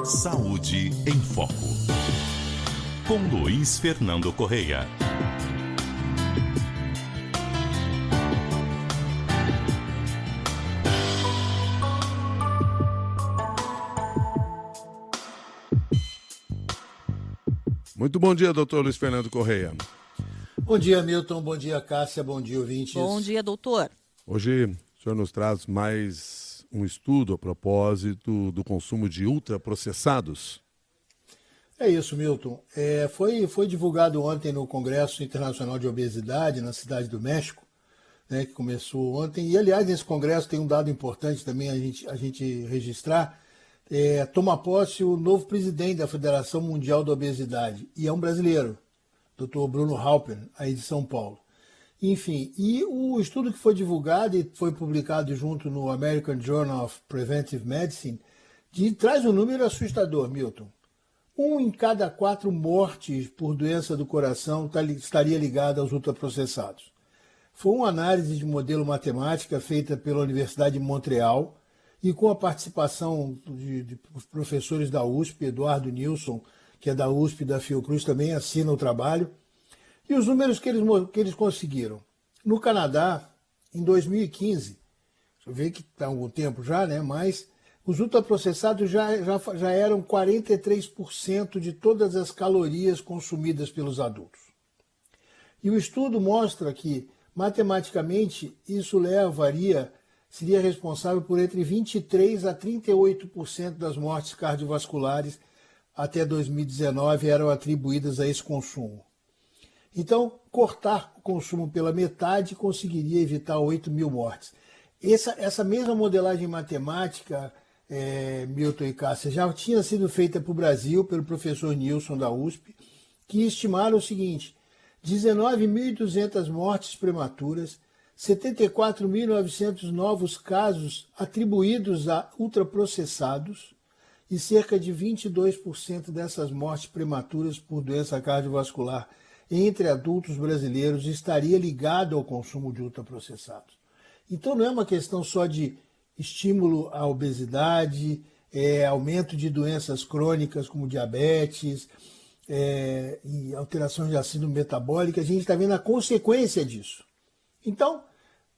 Saúde em Foco, com Luiz Fernando Correia. Muito bom dia, doutor Luiz Fernando Correia. Bom dia, Milton. Bom dia, Cássia. Bom dia, ouvintes. Bom dia, doutor. Hoje o senhor nos traz mais um estudo a propósito do consumo de ultraprocessados. É isso, Milton. Foi divulgado ontem no Congresso Internacional de Obesidade, na Cidade do México, né, que começou ontem. E, aliás, nesse congresso tem um dado importante também a gente registrar. Toma posse o novo presidente da Federação Mundial da Obesidade, e é um brasileiro, Dr. Bruno Halpern, aí de São Paulo. Enfim, e o estudo que foi divulgado e foi publicado junto no American Journal of Preventive Medicine traz um número assustador, Milton. 1 em cada 4 mortes por doença do coração estaria ligada aos ultraprocessados. Foi uma análise de modelo matemática feita pela Universidade de Montreal e com a participação de professores da USP, Eduardo Nilson, que é da USP e da Fiocruz, também assina o trabalho. E os números que eles conseguiram. No Canadá, em 2015, deixa eu ver que está há algum tempo já, né? Mas os ultraprocessados já eram 43% de todas as calorias consumidas pelos adultos. E o estudo mostra que, matematicamente, isso seria responsável por entre 23% a 38% das mortes cardiovasculares até 2019 eram atribuídas a esse consumo. Então, cortar o consumo pela metade conseguiria evitar 8 mil mortes. Essa mesma modelagem matemática, Milton e Cássia, já tinha sido feita para o Brasil pelo professor Nilson da USP, que estimaram o seguinte: 19.200 mortes prematuras, 74.900 novos casos atribuídos a ultraprocessados e cerca de 22% dessas mortes prematuras por doença cardiovascular entre adultos brasileiros estaria ligado ao consumo de ultraprocessados. Então não é uma questão só de estímulo à obesidade, aumento de doenças crônicas como diabetes e alterações de síndrome metabólica, a gente está vendo a consequência disso. Então,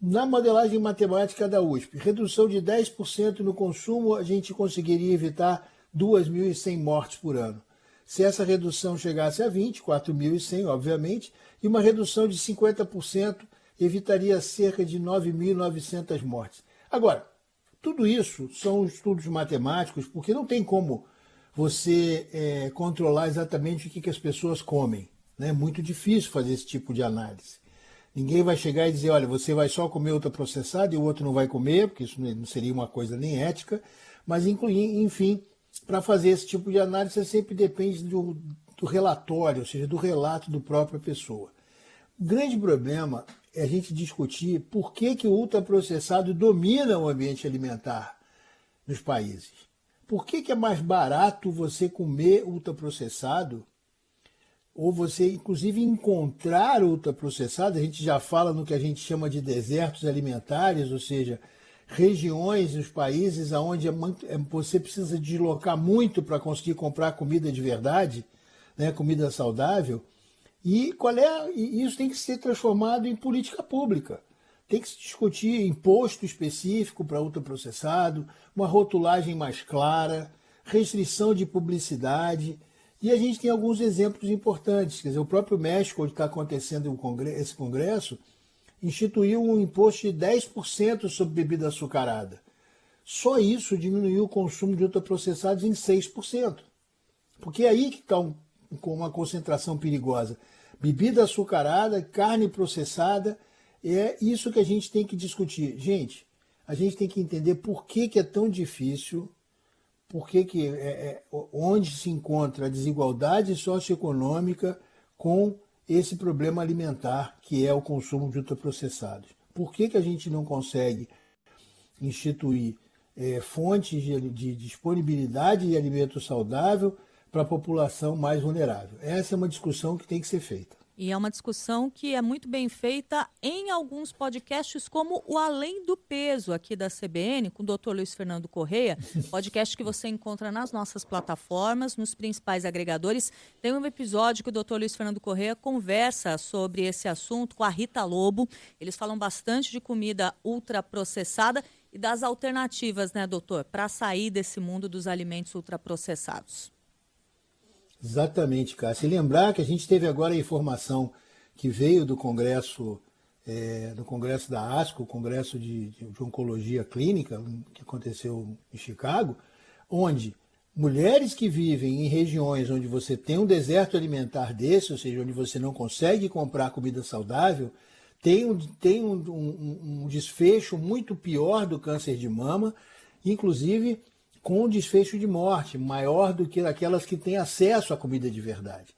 na modelagem matemática da USP, redução de 10% no consumo, a gente conseguiria evitar 2.100 mortes por ano. Se essa redução chegasse a 20, 4.100, obviamente, e uma redução de 50% evitaria cerca de 9.900 mortes. Agora, tudo isso são estudos matemáticos, porque não tem como você controlar exatamente o que as pessoas comem. É muito difícil fazer esse tipo de análise. Ninguém vai chegar e dizer, olha, você vai só comer ultraprocessado e o outro não vai comer, porque isso não seria uma coisa nem ética, mas, enfim, para fazer esse tipo de análise, você sempre depende do relatório, ou seja, do relato da própria pessoa. O grande problema é a gente discutir por que o ultraprocessado domina o ambiente alimentar nos países. Por que é mais barato você comer ultraprocessado ou você, inclusive, encontrar ultraprocessado? A gente já fala no que a gente chama de desertos alimentares, ou seja, regiões nos países onde você precisa deslocar muito para conseguir comprar comida de verdade, né, comida saudável, e isso tem que ser transformado em política pública. Tem que se discutir imposto específico para ultraprocessado, uma rotulagem mais clara, restrição de publicidade, e a gente tem alguns exemplos importantes. Quer dizer, o próprio México, onde está acontecendo esse congresso, instituiu um imposto de 10% sobre bebida açucarada. Só isso diminuiu o consumo de ultraprocessados em 6%. Porque é aí que está com uma concentração perigosa. Bebida açucarada, carne processada, é isso que a gente tem que discutir. Gente, a gente tem que entender por que é tão difícil, onde se encontra a desigualdade socioeconômica com esse problema alimentar, que é o consumo de ultraprocessados. Por que a gente não consegue instituir fontes de disponibilidade de alimento saudável para a população mais vulnerável? Essa é uma discussão que tem que ser feita. E é uma discussão que é muito bem feita em alguns podcasts, como o Além do Peso, aqui da CBN, com o Dr. Luiz Fernando Correia, podcast que você encontra nas nossas plataformas, nos principais agregadores. Tem um episódio que o Dr. Luiz Fernando Correia conversa sobre esse assunto com a Rita Lobo. Eles falam bastante de comida ultraprocessada e das alternativas, né, doutor, para sair desse mundo dos alimentos ultraprocessados. Exatamente, Cássio. E lembrar que a gente teve agora a informação que veio do Congresso da ASCO, o Congresso de Oncologia Clínica, que aconteceu em Chicago, onde mulheres que vivem em regiões onde você tem um deserto alimentar desse, ou seja, onde você não consegue comprar comida saudável, tem um desfecho muito pior do câncer de mama, inclusive com um desfecho de morte maior do que aquelas que têm acesso à comida de verdade.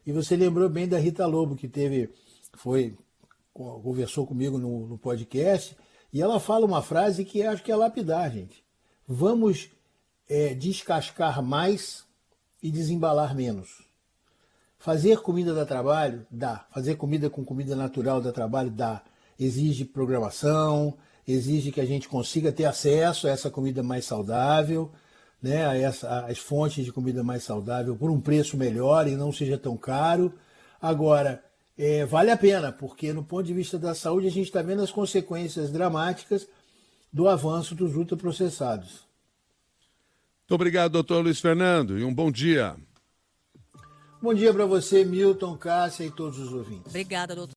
E você lembrou bem da Rita Lobo, que conversou comigo no podcast, e ela fala uma frase que acho que é lapidar, gente. Vamos descascar mais e desembalar menos. Fazer comida dá trabalho? Dá. Fazer comida com comida natural dá trabalho? Dá. Exige programação, exige que a gente consiga ter acesso a essa comida mais saudável, né, as fontes de comida mais saudável por um preço melhor e não seja tão caro. Agora, vale a pena, porque no ponto de vista da saúde a gente está vendo as consequências dramáticas do avanço dos ultraprocessados. Muito obrigado, doutor Luiz Fernando, e um bom dia. Bom dia para você, Milton, Cássia e todos os ouvintes. Obrigada, doutor.